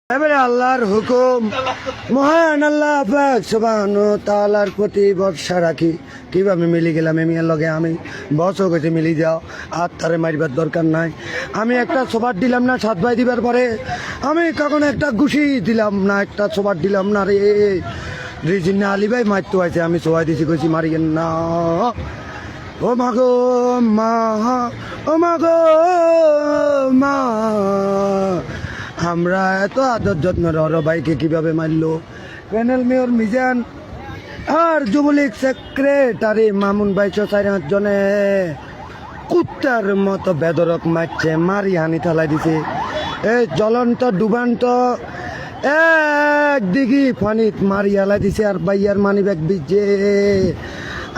এবারে আল্লাহর হুকুম, মহান আল্লাহ পাক সুবহানাহু ওয়া তাআলার প্রতি ভরসা রাখি। কিভাবে মিলি গেলাম এমিয়ার লগে, আমি বসও গেছে মিলি যাও, আর তারে মারিবার দরকার নাই। আমি একটা সোবার দিলাম না 7 ভাই দিবার পরে, আমি কখনো একটা ঘুষি দিলাম না, একটা সোবার দিলাম না রে। রিজিন না আলী ভাই মারতে হয়েছে, আমি সোয়াই দিছি, কইছি মারিয়েন না। ও মাগো মা, ও মাগো মা, আমরা এত আদর যত্ন রর ভাইকে কিভাবে মারলো। প্যানেল মেয়র মিজান আর যুবলীগ সেক্রেটারি মামুন ভাই 4-5 জনে কুত্তার মতো বেদরক মারছে, মারি হানি ঠালাই দিছে। এই জ্বলন্ত ডুবান্ত একদিকে পানিত মারি হালাই দিছে, আর ভাইয়ার মানি ব্যাগ ভিজে।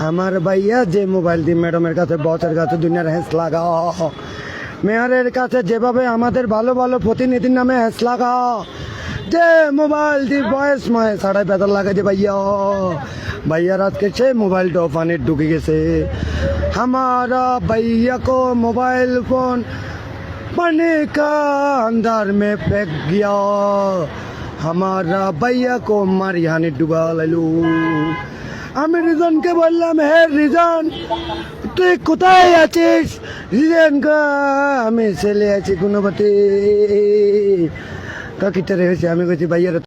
আমার ভাইয়া যে মোবাইল দিয়ে ম্যাডামের কাছে, বসের কাছে দুনিয়ার হ্যাঁস লাগাও, মেয়রের কাছে যেভাবে আমাদের ভালো ভালো প্রতিনিধির নামে হ্যাঁস লাগাও, যে মোবাইল দিয়ে বয়স ময়ে সাড়াই বেতার লাগাই যে ভাইয়ার আজকে সে মোবাইলটা পানির ঢুকে গেছে। हमारा भैया को मोबाइल फोन पानी का अंदर में फेंक गया, हमारा भैया को मारी हानि डुबा लालू। আমি রিজনকে বললাম, হে রিজন তুই কোথায় আছিস? রিজন আমি ছেলে আছি কোনোবাতে কাকিটা রেখেছি। আমি বলছি ভাইয়ার